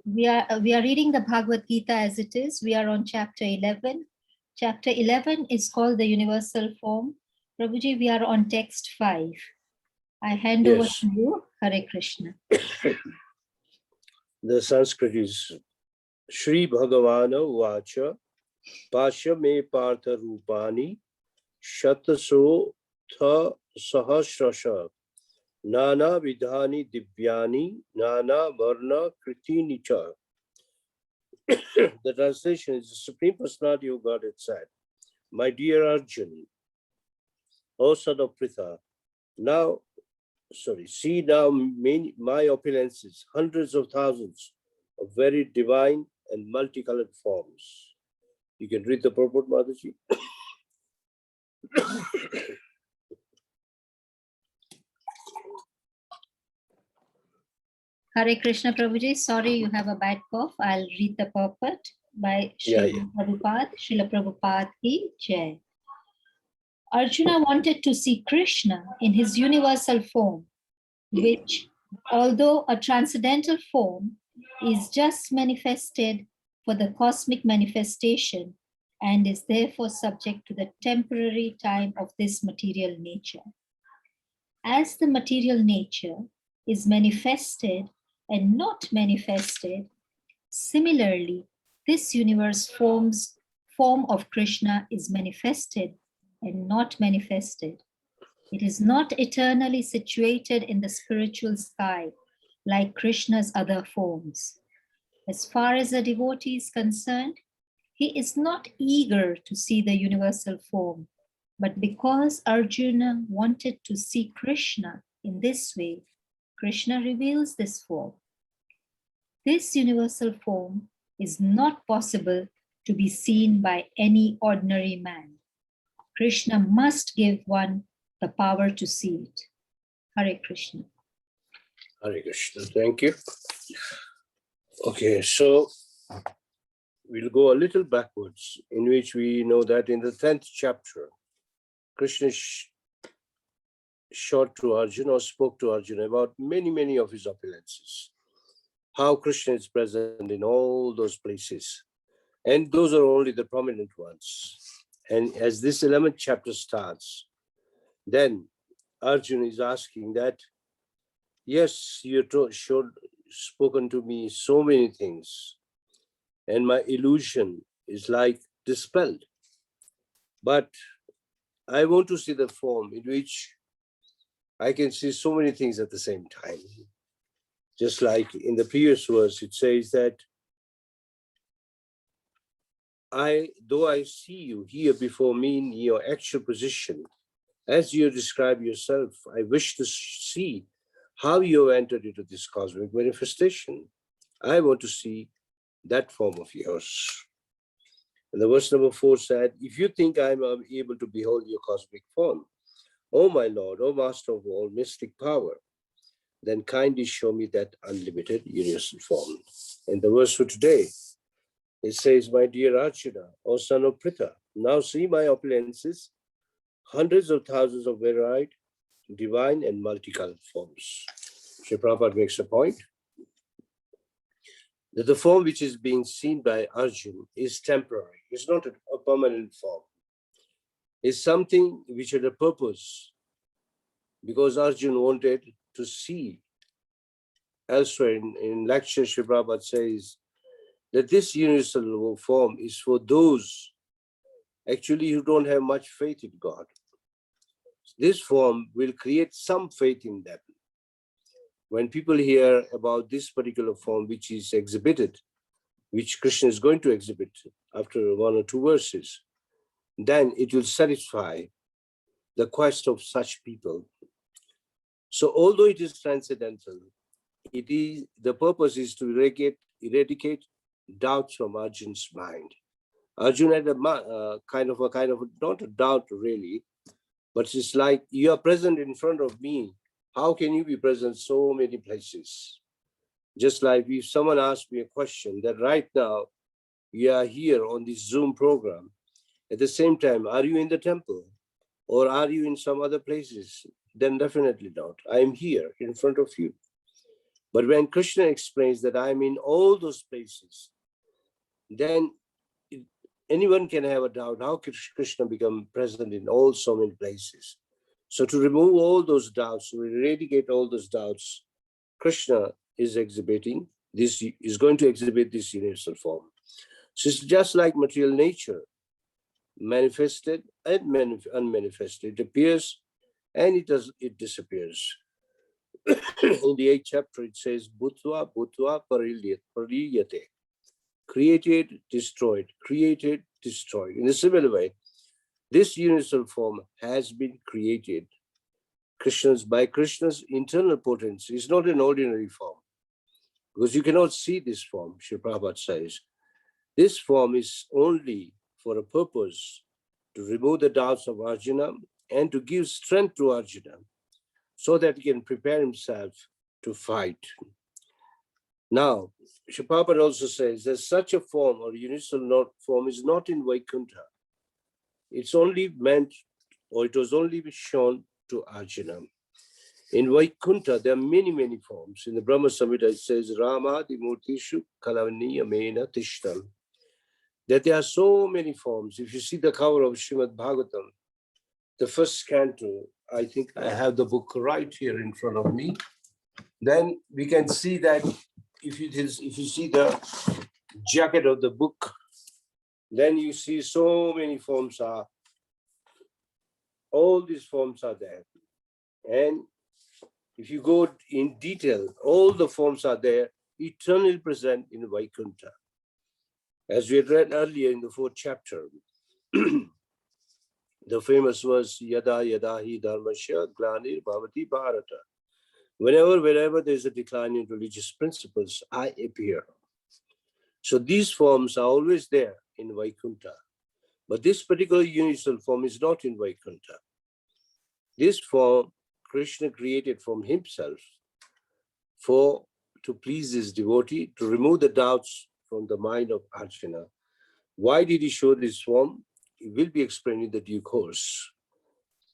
We are reading the Bhagavad Gita as it is. We are on chapter 11. Chapter 11 is called the universal form. Prabhuji, we are on text 5. I hand over to you. Hare Krishna. The Sanskrit is Shri Bhagavana Vacha Pasha me Partha Rupani Shataso Tha Sahasrasha Nana Vidhani Divyani Nana Varna Kritini Cha. The translation is the Supreme Personality of Godhead said, my dear Arjun, O son of Pritha, see now my opulences, hundreds of thousands of very divine and multicolored forms. You can read the purport, Mataji. Hare Krishna Prabhuji, sorry you have a bad cough. I'll read the purport by Srila Prabhupada. Srila Prabhupada ki Jai. Arjuna wanted to see Krishna in his universal form, which, although a transcendental form, is just manifested for the cosmic manifestation and is therefore subject to the temporary time of this material nature. As the material nature is manifested and not manifested, similarly, this universe form of Krishna is manifested and not manifested. It is not eternally situated in the spiritual sky like Krishna's other forms. As far as a devotee is concerned, he is not eager to see the universal form, but because Arjuna wanted to see Krishna in this way, Krishna reveals this form. This universal form is not possible to be seen by any ordinary man. Krishna must give one the power to see it. Hare Krishna. Hare Krishna, thank you. Okay, so we'll go a little backwards, in which we know that in the 10th chapter, Krishna showed to Arjuna or spoke to Arjuna about many of his opulences. How Krishna is present in all those places. And those are only the prominent ones. And as this 11th chapter starts, then Arjuna is asking that, yes, you spoken to me so many things, and my illusion is like dispelled. But I want to see the form in which I can see so many things at the same time. Just like in the previous verse, it says that though I see you here before me in your actual position, as you describe yourself, I wish to see how you have entered into this cosmic manifestation. I want to see that form of yours. And the verse number 4 said, if you think I am able to behold your cosmic form, O my Lord, O Master of all mystic power, then kindly show me that unlimited universal form. And the verse for today, it says, my dear Arjuna, O son of Pritha, now see my opulences, hundreds of thousands of varied, divine and multicolored forms. Sri Prabhupada makes a point that the form which is being seen by Arjuna is temporary. It's not a permanent form. It's something which had a purpose, because Arjuna wanted to see. Elsewhere in lecture, Sri Prabhupada says that this universal form is for those actually who don't have much faith in God. This form will create some faith in them. When people hear about this particular form which is exhibited, which Krishna is going to exhibit after 1 or 2 verses, then it will satisfy the quest of such people. So although it is transcendental, the purpose is to eradicate doubts from Arjuna's mind. Arjuna had a kind of not a doubt really, but it's like, you are present in front of me. How can you be present so many places? Just like if someone asked me a question that right now you are here on this Zoom program, at the same time, are you in the temple or are you in some other places? Then definitely not. I am here in front of you. But when Krishna explains that I'm in all those places, then anyone can have a doubt, how Krishna become present in all so many places? So to remove all those doubts, to eradicate all those doubts, Krishna is exhibiting this, is going to exhibit this universal form. So it's just like material nature, manifested and unmanifested. It appears and it disappears. In the 8th chapter, it says, Bhutva Bhutva Pariyate. Created, destroyed, created, destroyed. In a similar way, this universal form has been created. By Krishna's internal potency, is not an ordinary form, because you cannot see this form, Srila Prabhupada says. This form is only for a purpose, to remove the doubts of Arjuna and to give strength to Arjuna, so that he can prepare himself to fight. Now, Srila Prabhupada also says that such a form or universal form is not in Vaikuntha. It's only meant, or it was only shown to Arjuna. In Vaikuntha, there are many, many forms. In the Brahma Samhita, it says, Rama Dimurtishu Kalavaniya Mena Tishtam. That there are so many forms. If you see the cover of Srimad Bhagavatam, the first canto, I think I have the book right here in front of me. Then we can see that if you see the jacket of the book, then you see so many forms are, all these forms are there. And if you go in detail, all the forms are there, eternally present in Vaikuntha. As we had read earlier in the 4th chapter, the famous verse, Yada Yada Hi Dharmasya Glanir Bhavati Bharata. Whenever there's a decline in religious principles, I appear. So these forms are always there in Vaikuntha. But this particular universal form is not in Vaikuntha. This form, Krishna created from himself to please his devotee, to remove the doubts from the mind of Arjuna. Why did he show this form? It will be explained in the due course.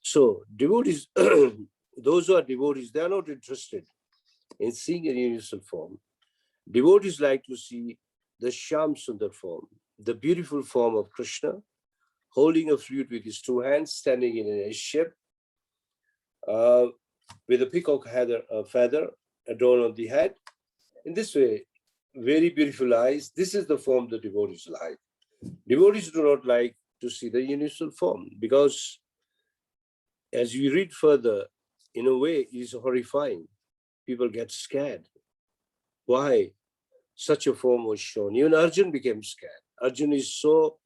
So devotees, those who are devotees, they are not interested in seeing a universal form. Devotees like to see the Shyam Sundar form, the beautiful form of Krishna, holding a flute with his 2 hands, standing in a ship, with a peacock feather adorned on the head. In this way, very beautiful eyes. This is the form the devotees like. Devotees do not like to see the universal form, because as you read further, in a way, it is horrifying. People get scared. Why such a form was shown? Even Arjun became scared. Arjun is so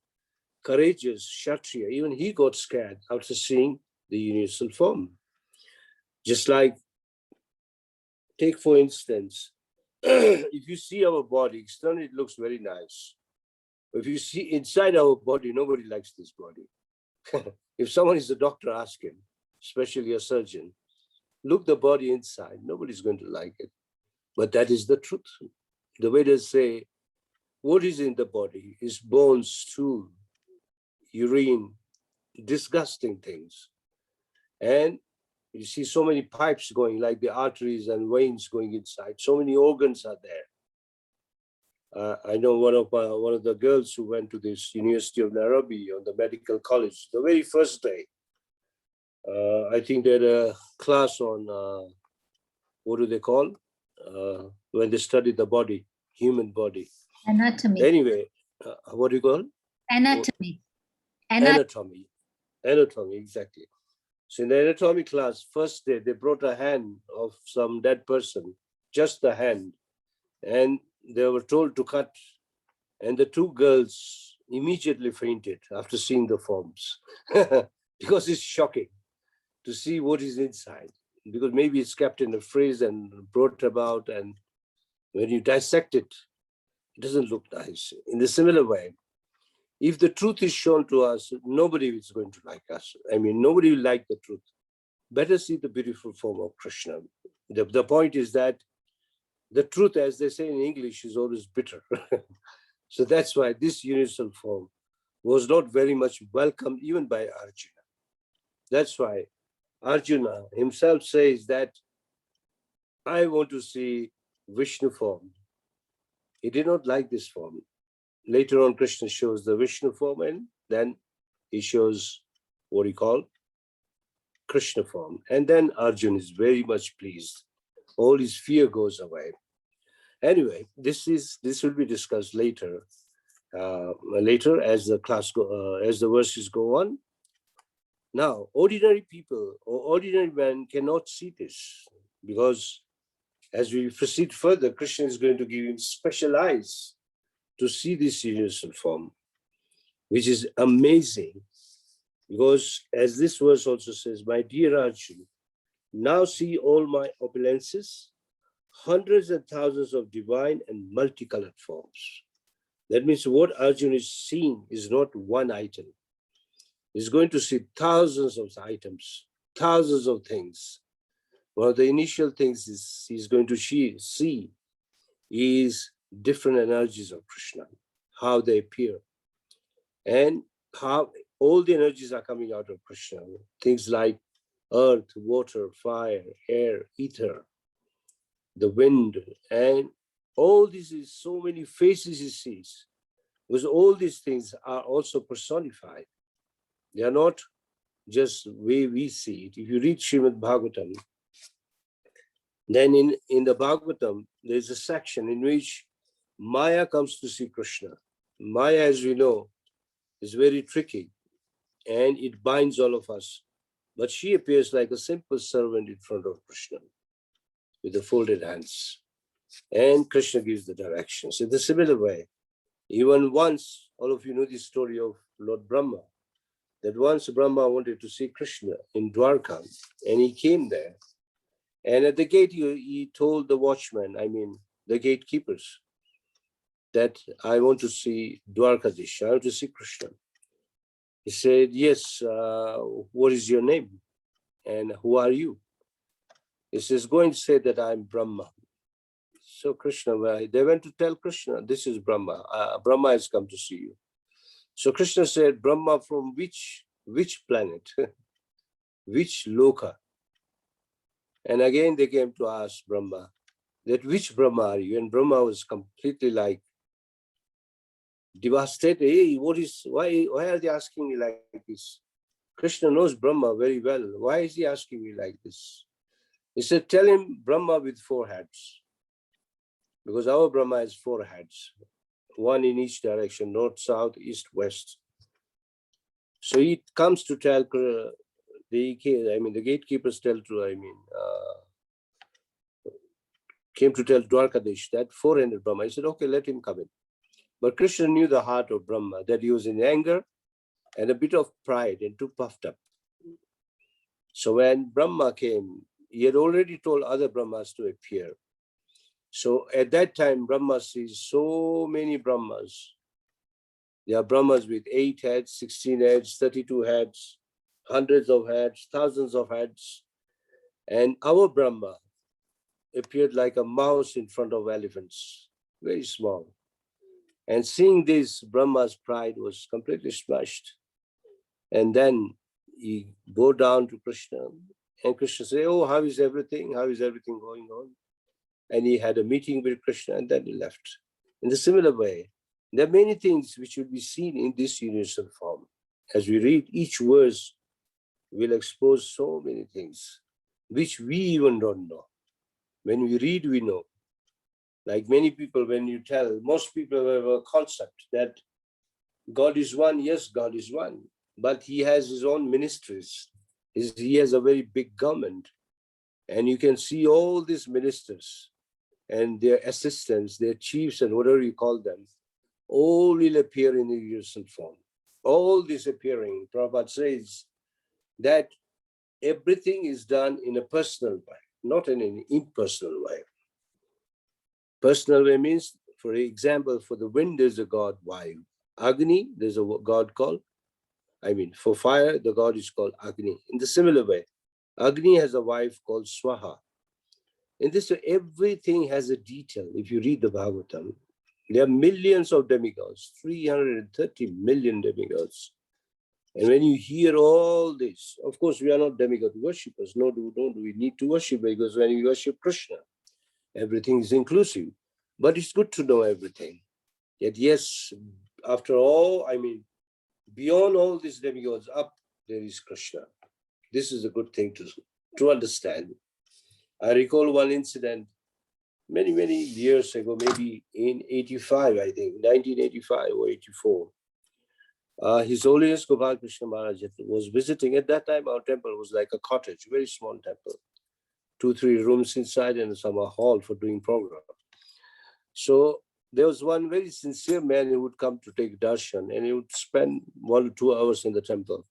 courageous, Kshatriya. Even he got scared after seeing the universal form. Just like, take for instance, if you see our body, externally it looks very nice. If you see inside our body, nobody likes this body. If someone is a doctor, ask him, especially a surgeon, look the body inside, nobody's going to like it. But that is the truth. The Vedas say, what is in the body is bones, stool, urine, disgusting things. And you see so many pipes going, like the arteries and veins going inside. So many organs are there. I know one of the girls who went to this University of Nairobi on the medical college, the very first day, I think they had a class on, what do they call? When they study the body, human body. Anatomy. Anyway, what do you call? Anatomy. Anatomy, exactly. So in the anatomy class, first day, they brought a hand of some dead person, just the hand. And they were told to cut. And the 2 girls immediately fainted after seeing the forms. Because it's shocking to see what is inside. Because maybe it's kept in a phrase and brought about. And when you dissect it, it doesn't look nice. In a similar way, if the truth is shown to us, nobody is going to like us. I mean, nobody will like the truth. Better see the beautiful form of Krishna. The point is that the truth, as they say in English, is always bitter. So that's why this universal form was not very much welcomed even by Arjuna. That's why Arjuna himself says that I want to see Vishnu form. He did not like this form. Later on, Krishna shows the Vishnu form, and then he shows what he called Krishna form. And then Arjun is very much pleased. All his fear goes away. Anyway, this will be discussed later. Later, as the verses go on. Now, ordinary people or ordinary men cannot see this, because as we proceed further, Krishna is going to give him special eyes to see this universal form, which is amazing. Because as this verse also says, my dear Arjun, now see all my opulences, hundreds and thousands of divine and multicolored forms. That means what Arjun is seeing is not one item. He's going to see thousands of items, thousands of things. One of the initial things is he's going to see is different energies of Krishna, how they appear, and how all the energies are coming out of Krishna. Things like earth, water, fire, air, ether, the wind, and all this is so many faces he sees, because all these things are also personified. They are not just the way we see it. If you read Srimad Bhagavatam, then in the Bhagavatam, there's a section in which Maya comes to see Krishna. Maya, as we know, is very tricky, and it binds all of us. But she appears like a simple servant in front of Krishna with the folded hands. And Krishna gives the directions. In the similar way, even once, all of you know the story of Lord Brahma, that once Brahma wanted to see Krishna in Dwarka, and he came there. And at the gate, he told the watchman, the gatekeepers, that I want to see Dwarkadish, I want to see Krishna. He said, yes, what is your name? And who are you? He says, go and say that I'm Brahma. So Krishna, they went to tell Krishna, this is Brahma. Brahma has come to see you. So Krishna said, Brahma from which planet? Which loka? And again they came to ask Brahma, that which Brahma are you? And Brahma was completely like devastated. Hey, why are they asking me like this? Krishna knows Brahma very well. Why is he asking me like this? He said, tell him Brahma with 4 heads. Because our Brahma has 4 heads, one in each direction, north, south, east, west. So he comes to tell the gatekeepers came to tell Dwarkadish that 400 Brahma. He said, okay, let him come in. But Krishna knew the heart of Brahma, that he was in anger and a bit of pride and too puffed up. So when Brahma came, he had already told other Brahmas to appear. So at that time, Brahma sees so many Brahmas. There are Brahmas with 8 heads, 16 heads, 32 heads, hundreds of heads, thousands of heads. And our Brahma appeared like a mouse in front of elephants, very small. And seeing this, Brahma's pride was completely smashed. And then he bowed down to Krishna, and Krishna said, oh, how is everything? How is everything going on? And he had a meeting with Krishna, and then he left. In the similar way, there are many things which will be seen in this universal form. As we read, each verse will expose so many things which we even don't know. When we read, we know. Like many people, when you tell, most people have a concept that God is one. Yes, God is one, but he has his own ministries. He has a very big government, and you can see all these ministers and their assistants, their chiefs, and whatever you call them, all will appear in the universal form. All this appearing, Prabhupada says that everything is done in a personal way, not in an impersonal way. Personal way means, for example, for the wind, there's a god Vayu. Agni, there's a god called, for fire, the god is called Agni. In the similar way, Agni has a wife called Swaha. In this way, everything has a detail. If you read the Bhagavatam, there are millions of demigods, 330 million demigods. And when you hear all this, of course, we are not demigod worshippers, nor do we need to worship, because when we worship Krishna, everything is inclusive. But it's good to know everything. Yet yes, after all, I mean, beyond all these demigods up, there is Krishna. This is a good thing to understand. I recall one incident many years ago, maybe in 85, I think, 1985 or 84. His Holiness Gopal Krishna Maharaj was visiting. At that time, our temple was like a cottage, very small temple, 2-3 rooms inside and some hall for doing program. So there was one very sincere man who would come to take darshan, and he would spend 1 or 2 hours in the temple.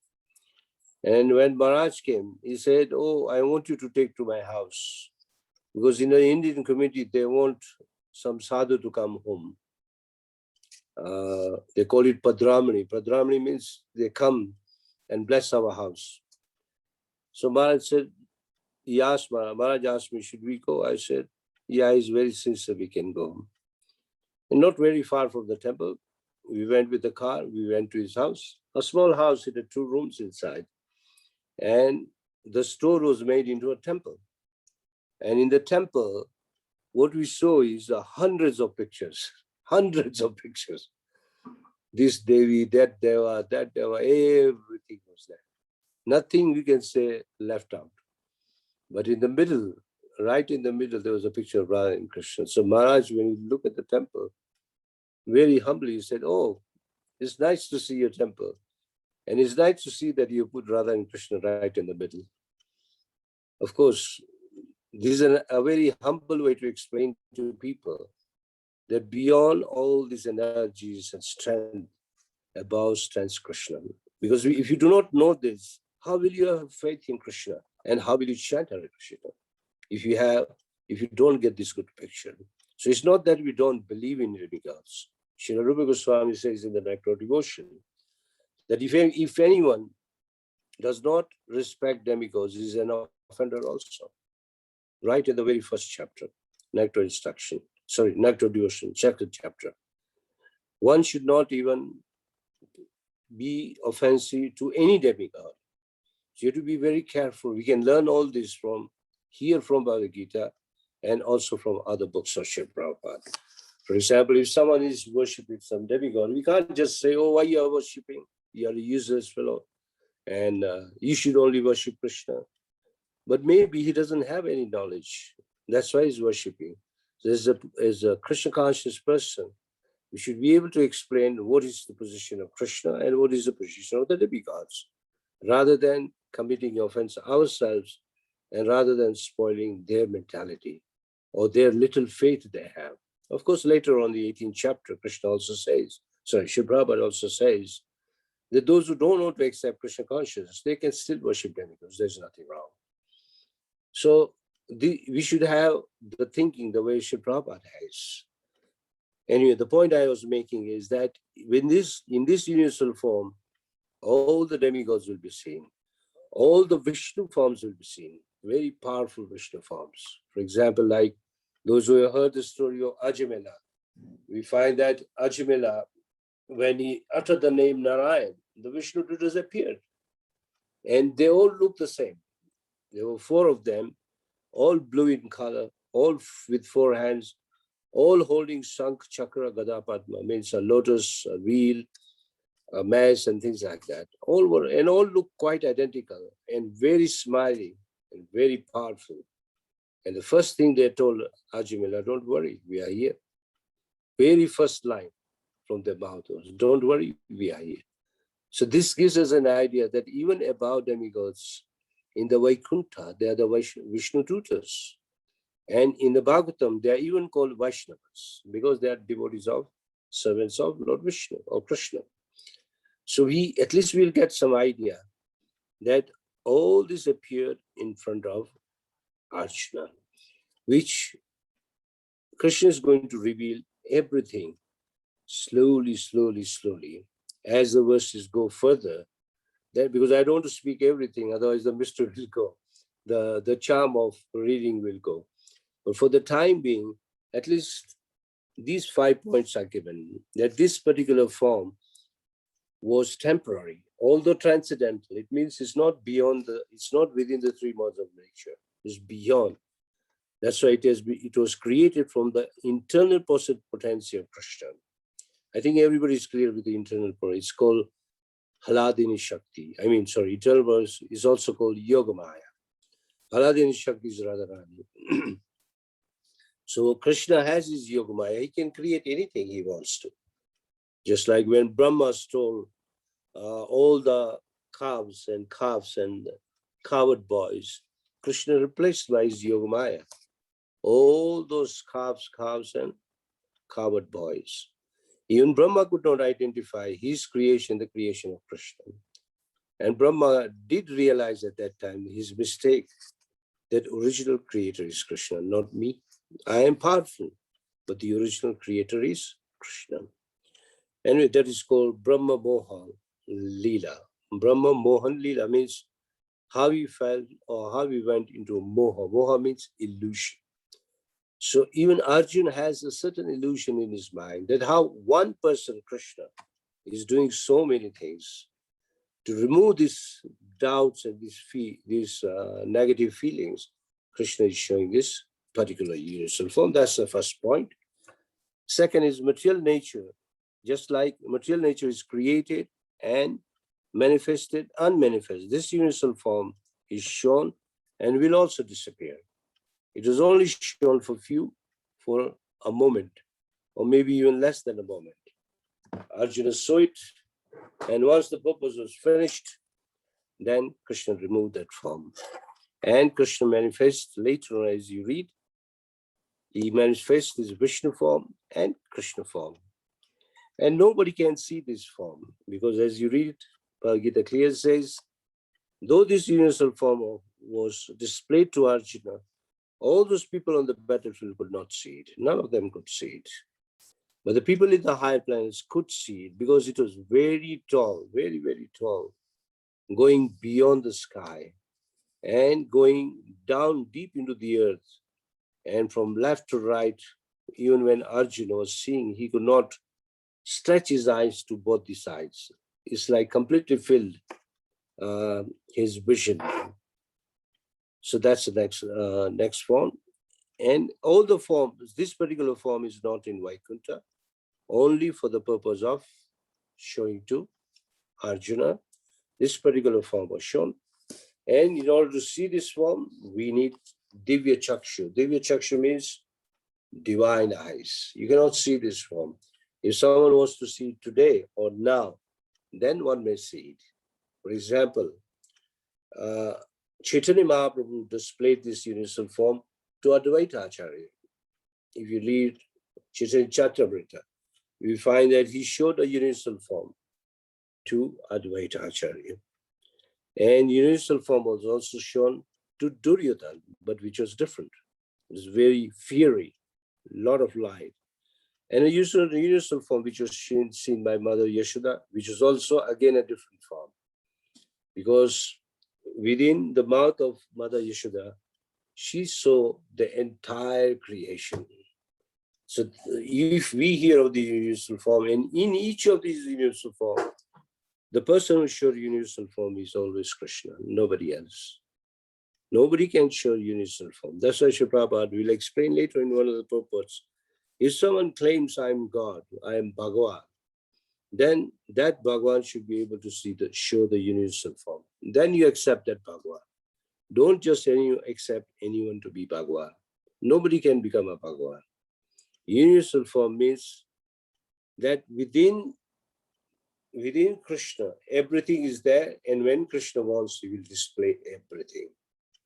And when Maharaj came, he said, "Oh, I want you to take to my house." Because in the Indian community, they want some sadhu to come home. They call it Padramani. Padramani means they come and bless our house. So Maharaj said, Maharaj asked me, should we go? I said, yeah, he's very sincere, we can go. And not very far from the temple. We went with the car, we went to his house, a small house, it had 2 rooms inside. And the store was made into a temple. And in the temple, what we saw is hundreds of pictures, This Devi, that Deva, everything was there. Nothing we can say left out. But in the middle, right in the middle, there was a picture of Radha and Krishna. So Maharaj, when he looked at the temple, very humbly, he said, "Oh, it's nice to see your temple. And it's nice to see that you put Radha and Krishna right in the middle." Of course, this is a very humble way to explain to people that beyond all these energies and strength, above stands Krishna. Because if you do not know this, how will you have faith in Krishna? And how will you chant Hare Krishna? If you don't get this good picture. So it's not that we don't believe in demigods. Srila Rupa Goswami says in the Nectar of Devotion that if anyone does not respect demigods, he is an offender also. Right in the very first chapter, Nectar Devotion, second chapter. One should not even be offensive to any demigod. So you have to be very careful. We can learn all this from Bhagavad Gita and also from other books of Srila Prabhupada. For example, if someone is worshipping some demigod, we can't just say, "Oh, why you are worshipping? You are a useless fellow, and you should only worship Krishna." But maybe he doesn't have any knowledge. That's why he's worshipping. So as a Krishna conscious person, we should be able to explain what is the position of Krishna and what is the position of the demigods, rather than committing offense ourselves and rather than spoiling their mentality or their little faith they have. Of course, later on the 18th chapter, Krishna also says, Srila Prabhupada also says, that those who don't want to accept Krishna consciousness, they can still worship demigods. There's nothing wrong. So we should have the thinking the way Srila Prabhupada has. Anyway, the point I was making is that in this universal form, all the demigods will be seen. All the Vishnu forms will be seen, very powerful Vishnu forms. For example, like those who have heard the story of Ajamila, we find that Ajamila, when he uttered the name Narayan, the Vishnu disappeared. And they all looked the same. There were 4 of them, all blue in color, all with 4 hands, all holding Shankh, Chakra, Gada, Padma, means a lotus, a wheel, a mass, and things like that. All looked quite identical and very smiling and very powerful. And the first thing they told Ajamila, "Don't worry, we are here." Very first line from their mouth was, "Don't worry, we are here." So this gives us an idea that even above demigods, in the Vaikuntha, they are the Vishnu tutors. And in the Bhagavatam, they are even called Vaishnavas because they are devotees of, servants of Lord Vishnu or Krishna. So at least we'll get some idea that all this appeared in front of Archana, which Krishna is going to reveal everything slowly, as the verses go further. That because I don't want to speak everything, otherwise the mystery will go. The charm of reading will go. But for the time being, at least these 5 points are given, that this particular form was temporary, although transcendental. It means it's not within the 3 modes of nature, it's beyond. That's why it was created from the internal potency of Krishna. I think everybody is clear with the internal potency. It's called Haladini Shakti. Eternal verse is also called Yogamaya. Haladini Shakti is Radharani. So Krishna has his Yogamaya. He can create anything he wants to. Just like when Brahma stole all the calves and coward boys, Krishna replaced by his Yogamaya all those calves and coward boys. Even Brahma could not identify his creation, the creation of Krishna. And Brahma did realize at that time his mistake, that original creator is Krishna, not me. I am powerful, but the original creator is Krishna. Anyway, that is called Brahma Mohan Leela. Brahma Mohan Leela means how he felt or how he went into moha. Moha means illusion. So even Arjuna has a certain illusion in his mind that how one person, Krishna, is doing so many things. To remove these doubts and these negative feelings, Krishna is showing this particular universal form. That's the first point. Second is material nature. Just like material nature is created and manifested, unmanifested, this universal form is shown and will also disappear. It is only shown for a moment, or maybe even less than a moment. Arjuna saw it, and once the purpose was finished, then Krishna removed that form. And Krishna manifests later on, as you read, he manifests his Vishnu form and Krishna form. And nobody can see this form, because as you read, Bhagavad Gita clearly says, though this universal form was displayed to Arjuna, all those people on the battlefield could not see it. None of them could see it. But the people in the higher planets could see it, because it was very tall, very, very tall, going beyond the sky and going down deep into the earth. And from left to right, even when Arjuna was seeing, he could not stretch his eyes to both the sides. It's like completely filled his vision. So that's the next form. And all the forms, this particular form is not in Vaikuntha, only for the purpose of showing to Arjuna. This particular form was shown. And in order to see this form, we need Divya Chakshu. Divya Chakshu means divine eyes. You cannot see this form. If someone wants to see it today or now, then one may see it. For example, Chaitanya Mahaprabhu displayed this universal form to Advaita Acharya. If you read Chaitanya Charitamrita, we find that he showed a universal form to Advaita Acharya. And universal form was also shown to Duryodhana, but which was different. It was very fiery, a lot of light. And a universal form which was seen by Mother Yashoda, which was also again a different form. Because within the mouth of Mother Yashoda, she saw the entire creation. So if we hear of the universal form, and in each of these universal forms, the person who showed universal form is always Krishna, nobody else. Nobody can show universal form. That's why Srila Prabhupada will explain later in one of the purports. If someone claims I am God, I am Bhagavan, then that Bhagavan should be able to show the universal form. Then you accept that Bhagavan. Don't just accept anyone to be Bhagavan. Nobody can become a Bhagavan. Universal form means that within Krishna, everything is there, and when Krishna wants, he will display everything.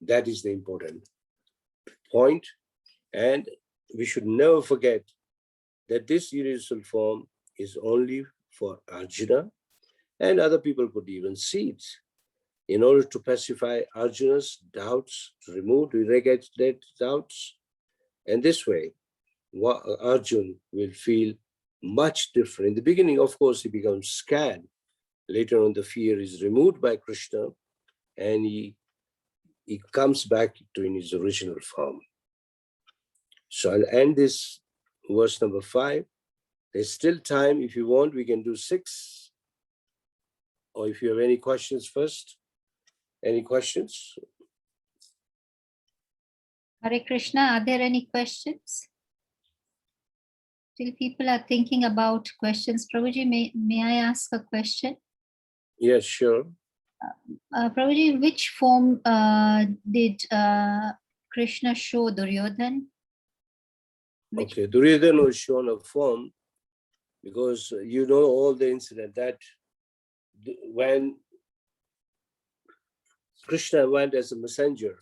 That is the important point. And we should never forget that this universal form is only for Arjuna, and other people could even see it. In order to pacify Arjuna's doubts, to remove, to eradicate that doubts, and this way, Arjuna will feel much different. In the beginning, of course, he becomes scared. Later on, the fear is removed by Krishna, and he comes back to in his original form. So I'll end this verse number 5. There's still time. If you want, we can do 6. Or if you have any questions first. Any questions? Hare Krishna, are there any questions? Still people are thinking about questions. Prabhuji, may I ask a question? Yes, sure. Prabhuji, which form did Krishna show Duryodhan? Okay, Duryodhan was shown a form because you know all the incident that when Krishna went as a messenger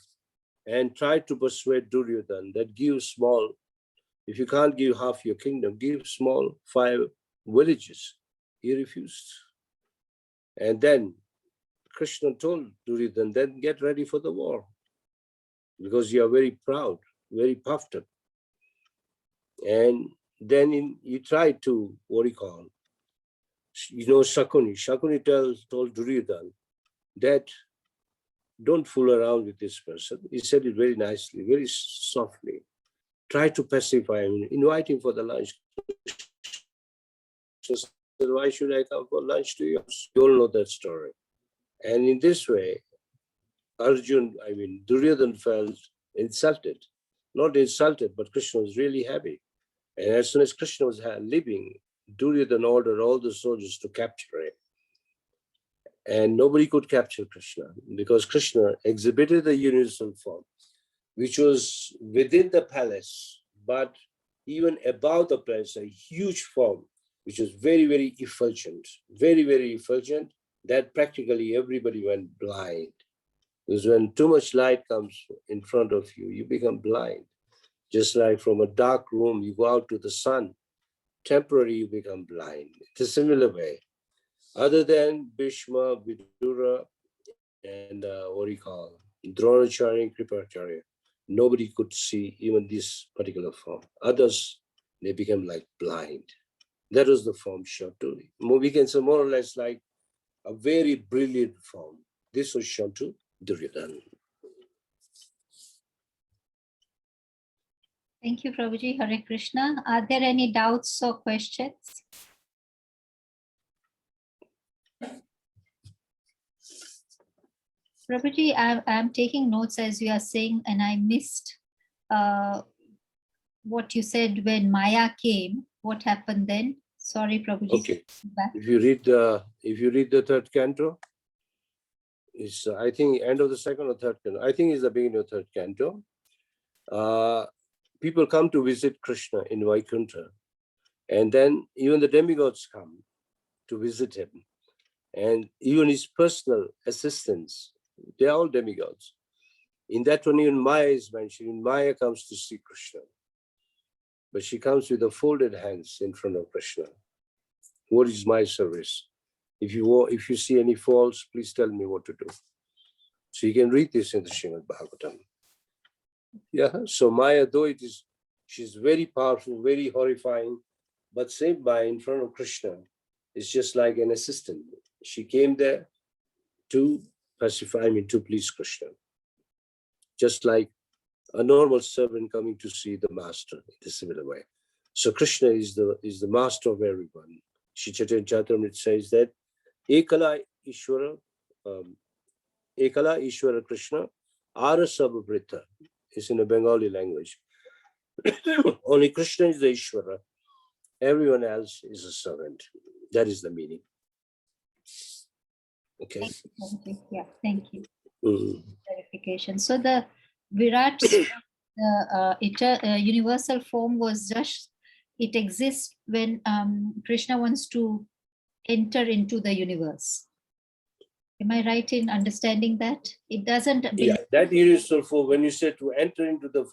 and tried to persuade Duryodhan that give small, if you can't give half your kingdom, give small 5 villages. He refused. And then Krishna told Duryodhan, then get ready for the war because you are very proud, very puffed up. And then he tried to, Shakuni. Shakuni told Duryodhan that don't fool around with this person. He said it very nicely, very softly. Try to pacify him, invite him for the lunch. So said, why should I come for lunch to you? You all know that story. And in this way, Duryodhan felt insulted. Not insulted, but Krishna was really happy. And as soon as Krishna was leaving, Duryodhan ordered all the soldiers to capture him. And nobody could capture Krishna because Krishna exhibited the universal form, which was within the palace, but even above the palace, a huge form, which was very, very effulgent, that practically everybody went blind. Because when too much light comes in front of you, you become blind. Just like from a dark room, you go out to the sun, temporarily you become blind. It's a similar way. Other than Bhishma, Vidura, and Dronacharya and Kripacharya, nobody could see even this particular form. Others, they became like blind. That was the form Shantu. We can say more or less like a very brilliant form. This was Shantu Duryodhan. Thank you, Prabhuji. Hare Krishna. Are there any doubts or questions? Prabhuji, I'm taking notes as you are saying, and I missed what you said when Maya came. What happened then? Sorry, Prabhuji. Okay. If you read the third canto, it's I think end of the second or third canto. I think it's the beginning of third canto. People come to visit Krishna in Vaikuntha, and then even the demigods come to visit him, and even his personal assistants, they are all demigods. In that one, even Maya is mentioned. Maya comes to see Krishna, but she comes with the folded hands in front of Krishna. What is my service? If you see any faults, please tell me what to do. So you can read this in the Srimad Bhagavatam. Yeah, so Maya, though she's very powerful, very horrifying, but same Maya in front of Krishna is just like an assistant. She came there to pacify me, to please Krishna. Just like a normal servant coming to see the master in a similar way. So Krishna is the master of everyone. Shri Chaitanya Charitamrita says that Ekala Ishwara Krishna Arasabhavrita is in the Bengali language. Only Krishna is the Ishwara. Everyone else is a servant. That is the meaning. Okay. Thank you. Yeah, thank you. Mm-hmm. Clarification. So the Virat, universal form was just, it exists when Krishna wants to enter into the universe. Am I right in understanding that? It doesn't. Yeah, that universal form, when you say to enter into the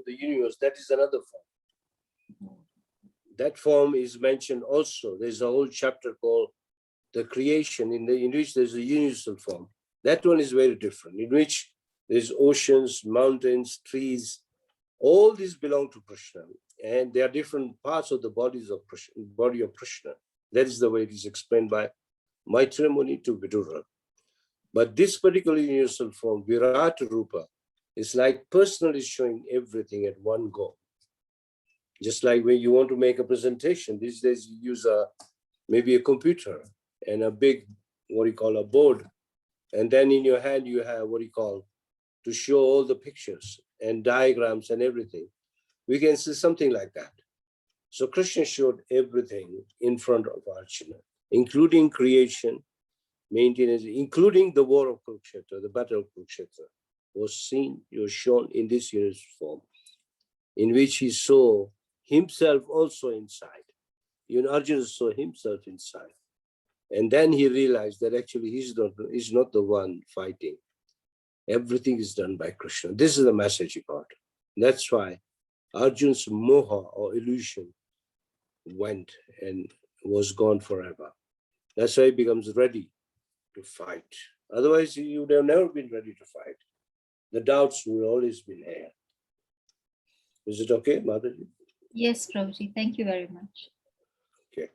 universe, that is another form. That form is mentioned also. There's a whole chapter called the creation, in which there's a universal form. That one is very different, in which there's oceans, mountains, trees. All these belong to Krishna, and they are different parts of the body of Krishna. That is the way it is explained by Maitreya Muni to Vidura. But this particular universal form, Virat Rupa, is like personally showing everything at one go. Just like when you want to make a presentation, these days you use maybe a computer and a big, a board. And then in your hand, you have to show all the pictures. and diagrams and everything. We can see something like that. So Krishna showed everything in front of Arjuna, including creation, maintenance, including the war of Kurukshetra, the battle of Kurukshetra, was shown in this universe form, in which he saw himself also inside. Even Arjuna saw himself inside. And then he realized that actually he's not the one fighting. Everything is done by Krishna. This is the message he got. That's why Arjuna's moha or illusion went and was gone forever. That's why he becomes ready to fight. Otherwise, he would have never been ready to fight. The doubts would always been here. Is it okay, Mataji? Yes, Prabhuji. Thank you very much. Okay.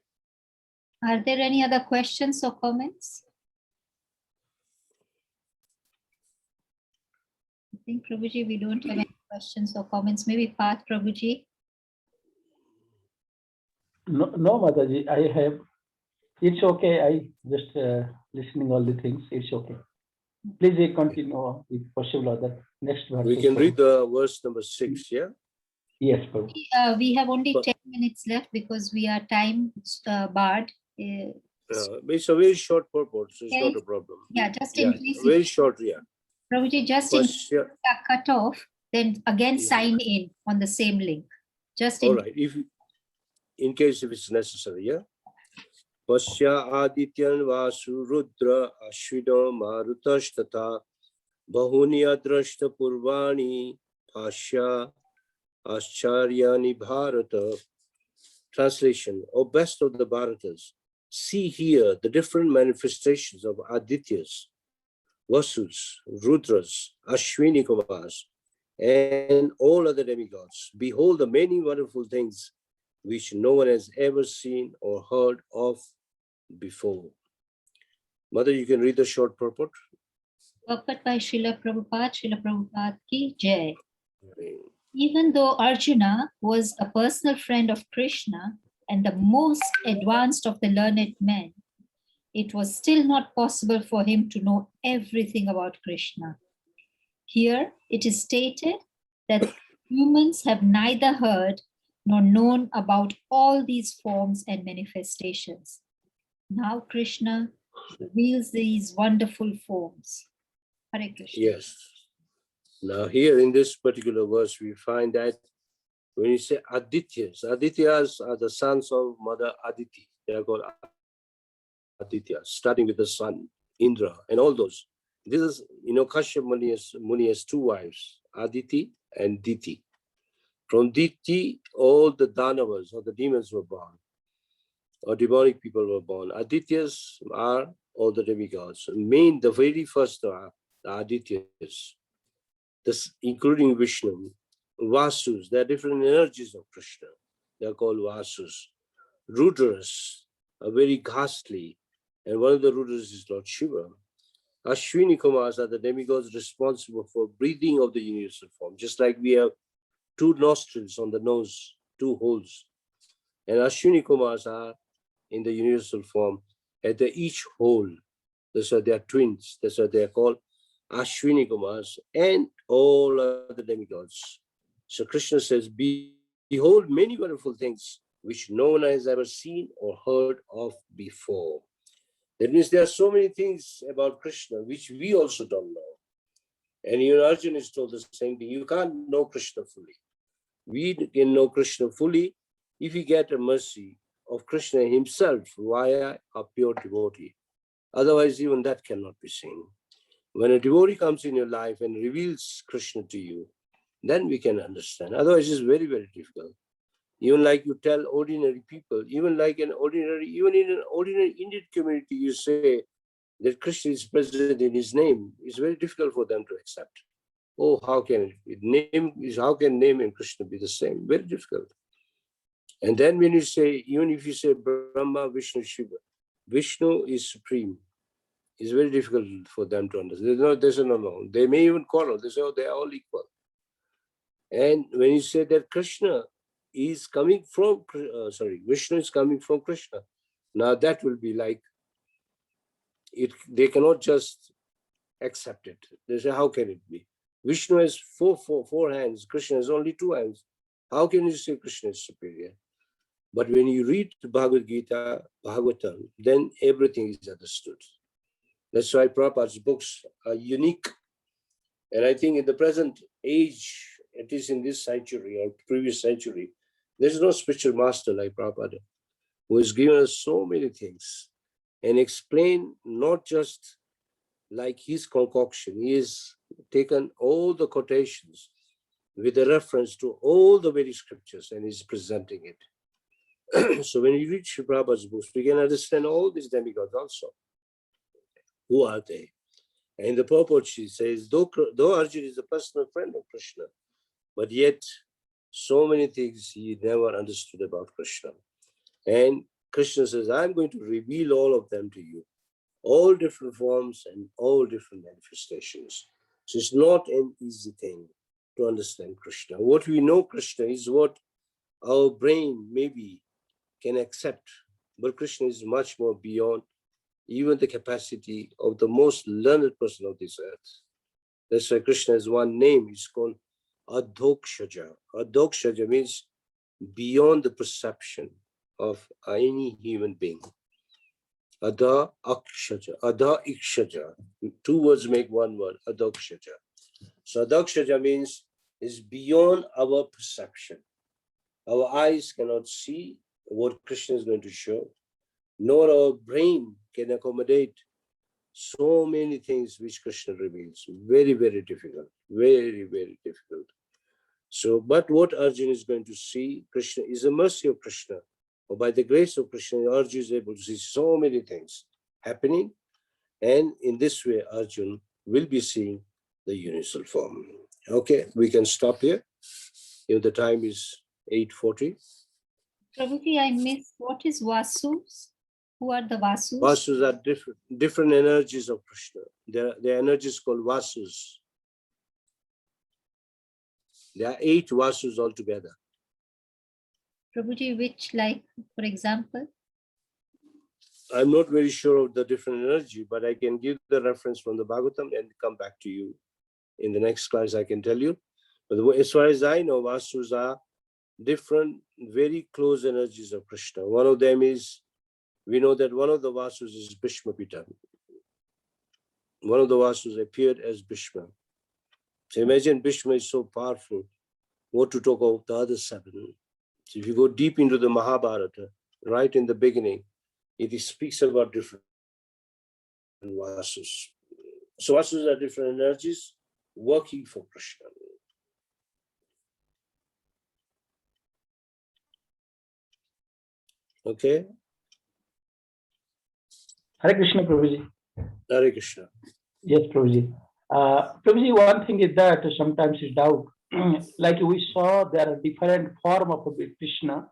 Are there any other questions or comments? I think, Prabhuji, we don't have any questions or comments. Maybe Path, Prabhuji. No, Mataji, I have. It's okay. I just listening all the things. It's okay. Please continue with possible other next verse. We can read the verse number 6, yeah? Yes, Prabhu. We have only 10 minutes left because we are time barred. It's a very short purport, so it's not a problem. Yeah, just in case. Very short, yeah. Prabhuji, just in case you are cut off, then again sign in on the same link. Just in. All right, in case if it's necessary, yeah. Pasya adityan vasu rudra ashwino marutashtata bahuni adrashta purvani pasya ascharyani bharata. Translation: O best of the Bharatas, see here the different manifestations of Adityas, Vasus, Rudras, Ashwini Kumars, and all other demigods. Behold the many wonderful things which no one has ever seen or heard of before. Mother, you can read the short purport. Purport by Srila Prabhupada ki Jai. Even though Arjuna was a personal friend of Krishna and the most advanced of the learned men, it was still not possible for him to know everything about Krishna. Here it is stated that humans have neither heard nor known about all these forms and manifestations. Now Krishna reveals these wonderful forms. Hare Krishna. Yes. Now here in this particular verse, we find that when you say Adityas, Adityas are the sons of Mother Aditi. They are called Adityas, starting with the sun, Indra, and all those. This is, Kashyap Muni has two wives, Aditi and Diti. From Diti, all the Danavas or the demons were born, or demonic people were born. Adityas are all the demigods. The very first are the Adityas, this, including Vishnu. Vasus, there are different energies of Krishna. They are called Vasus. Rudras are very ghastly, and one of the Rudras is Lord Shiva. Ashwini Kumars are the demigods responsible for breathing of the universal form, just like we have two nostrils on the nose, two holes. And Ashwini Kumars are in the universal form at each hole. That's why they are twins. That's why they are called Ashwini Kumars and all other demigods. So Krishna says, behold many wonderful things which no one has ever seen or heard of before. That means there are so many things about Krishna which we also don't know. And even Arjuna is told the same thing. You can't know Krishna fully. We can know Krishna fully if we get a mercy of Krishna himself via a pure devotee. Otherwise, even that cannot be seen. When a devotee comes in your life and reveals Krishna to you, then we can understand. Otherwise, it's very, very difficult. Even like you tell ordinary people, even in an ordinary Indian community, you say that Krishna is present in his name. It's very difficult for them to accept. Oh, how can it be? How can name and Krishna be the same? Very difficult. And then when you say, even if you say Brahma, Vishnu, Shiva, Vishnu is supreme. It's very difficult for them to understand. They say no. They may even quarrel. They say, oh, they are all equal. And when you say that Krishna is coming from, Vishnu is coming from Krishna, now that will be like, they cannot just accept it. They say, how can it be? Vishnu has four hands, Krishna has only 2 hands. How can you say Krishna is superior? But when you read the Bhagavad Gita, Bhagavatam, then everything is understood. That's why Prabhupada's books are unique. And I think in the present age, at least in this century or previous century, there's no spiritual master like Prabhupada, who has given us so many things and explained not just like his concoction. He has taken all the quotations with a reference to all the very scriptures and is presenting it. So when you read Sri Prabhupada's books, we can understand all these demigods also. Who are they? And in the purport, she says, though Arjuna is a personal friend of Krishna, but yet so many things he never understood about Krishna. And Krishna says, I'm going to reveal all of them to you, all different forms and all different manifestations. So it's not an easy thing to understand Krishna. What we know Krishna is what our brain maybe can accept, but Krishna is much more beyond even the capacity of the most learned person of this earth. That's why Krishna has one name, it's called Adhokshaja. Adhokshaja means beyond the perception of any human being. Adha Akshaja, Adha Ikshaja. 2 words make 1 word, Adhokshaja. So Adhokshaja means is beyond our perception. Our eyes cannot see what Krishna is going to show, nor our brain can accommodate so many things which Krishna reveals. Very, very difficult. Very, very difficult. So, but what Arjuna is going to see, Krishna is the mercy of Krishna. Or by the grace of Krishna, Arjuna is able to see so many things happening. And in this way, Arjuna will be seeing the universal form. Okay, we can stop here. If the time is 8:40. Prabhuji, I missed, what is Vasus? Who are the Vasus? Vasus are different energies of Krishna. Their energies called Vasus. There are 8 Vasus altogether. Prabhuji, which, like, for example? I'm not very sure of the different energy, but I can give the reference from the Bhagavatam and come back to you. In the next class, I can tell you. But as far as I know, Vasus are different, very close energies of Krishna. One of them is, we know that one of the Vasus is Bhishma Pita. One of the Vasus appeared as Bhishma. So imagine Bhishma is so powerful. What to talk of the other 7? So if you go deep into the Mahabharata, right in the beginning, it speaks about different Vasus. So Vasus are different energies working for Krishna. Okay? Hare Krishna, Prabhuji. Hare Krishna. Yes, Prabhuji. Prabhuji, one thing is that sometimes is doubt. Like we saw, there are different form of Krishna.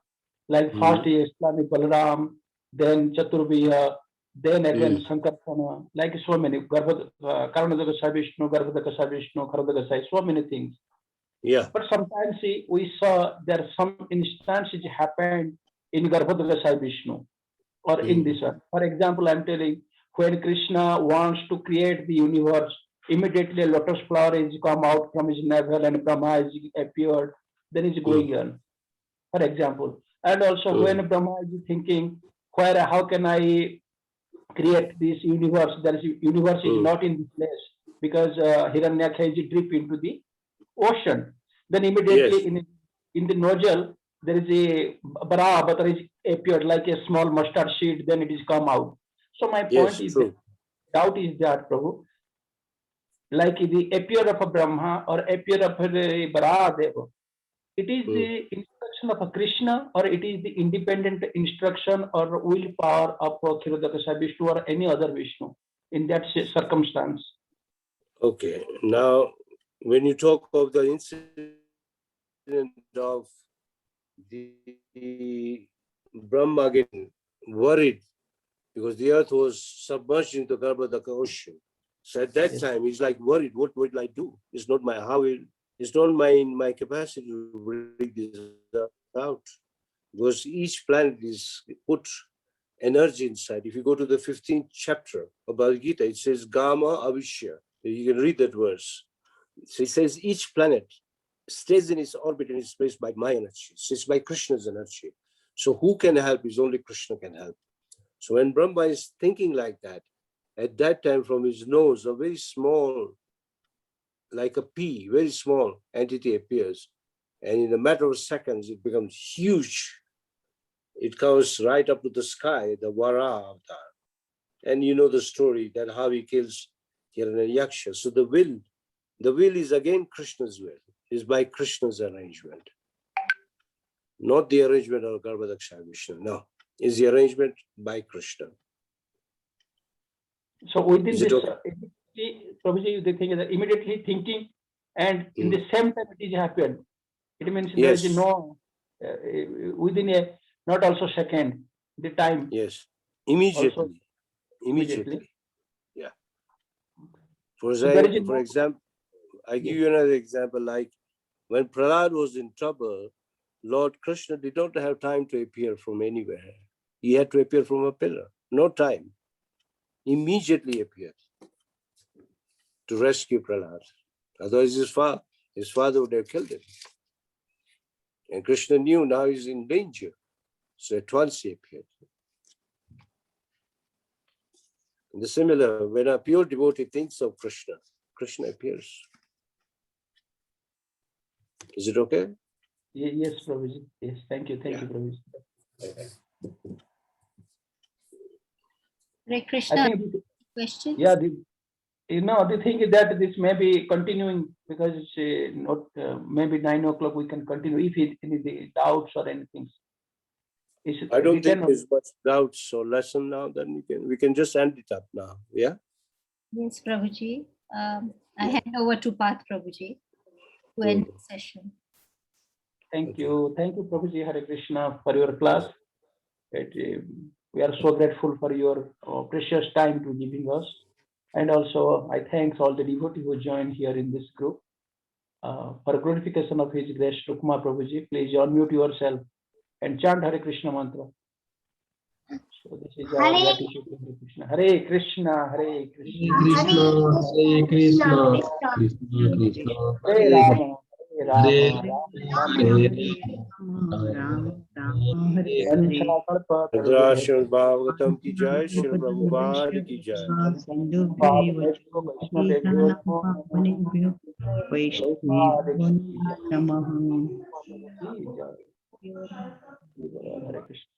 Like first is Swami Balaram, then Chaturviya, then again Sankarsana, like so many. Karanadakasa Vishnu, Garbhadakasa Vishnu, Kharadakasa, so many things. Yeah. But sometimes we saw there are some instances happened in Garbhadakasa Vishnu or in this one. For example, I'm telling, when Krishna wants to create the universe, immediately a lotus flower is come out from his navel and Brahma is appeared, then he's going on, for example. And also when Brahma is thinking, how can I create this universe? There is universe is not in this place because Hiranyakha is drip into the ocean. Then immediately in the nozzle, there is a bara, but there is appeared like a small mustard seed, then it is come out. So my point is that doubt is that, Prabhu, like the appear of a Brahma or appear of a Bara Deva, it is the instruction of a Krishna or it is the independent instruction or willpower of Kshirodakasha Vishnu or any other Vishnu in that circumstance. Okay, now when you talk of the incident of the Brahma getting worried because the earth was submerged into the Garbhadaka ocean. So at that time, he's like worried, what will I do? It's not my capacity to bring this out. Because each planet is put energy inside. If you go to the 15th chapter of Bhagavad Gita, it says Gama Avishya. You can read that verse. So he says each planet stays in its orbit and is placed by my energy. It's by Krishna's energy. So who can help is only Krishna can help. So when Brahma is thinking like that, at that time from his nose, a very small, like a pea, very small entity appears. And in a matter of seconds, it becomes huge. It goes right up to the sky, the Vara avatar. And you know the story that how he kills Hiranyaksha. So the will is again Krishna's will, is by Krishna's arrangement. Not the arrangement of Garbhadaksha Vishnu, no. Is the arrangement by Krishna. So within this, okay? Prabhuji, the thing is that immediately thinking and in the same time it is happened. It means there Yes. is no, within a, not also second, the time. Yes, immediately. Also, Immediately. Yeah. For so there is example, I give you another example, like when Prahlad was in trouble, Lord Krishna did not have time to appear from anywhere. He had to appear from a pillar. No time. Immediately appeared to rescue Prahlad. Otherwise his father would have killed him. And Krishna knew now he's in danger. So at once he appeared. And the similar, when a pure devotee thinks of Krishna, Krishna appears. Is it okay? Yes, Prabhuji. Yes, thank you, Prabhuji. Hare Krishna. I think, Questions? yeah, the thing is that this may be continuing because it's not maybe 9 o'clock. We can continue if any doubts or anything. I don't think there's much doubts or lesson now. Then we can just end it up now. Yeah. Yes, Prabhuji. I hand over to Path Prabhuji to end the session. Thank you, Prabhuji. Hare Krishna for your class. We are so grateful for your precious time to giving us, and also I thanks all the devotees who joined here in this group. For glorification of His Grace, Rukma Prabhuji, please unmute yourself and chant Hare Krishna mantra. So this is our gratitude to Hare Krishna. Hare Krishna, Hare Krishna, Hare Krishna, Krishna Krishna, Hare Rama, Hare Rama, Radharashon Bhagavatam ki jai, Srila Prabhupada ki jai. Hare Krishna.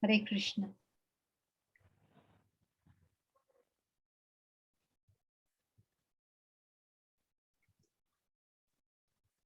Hare Krishna.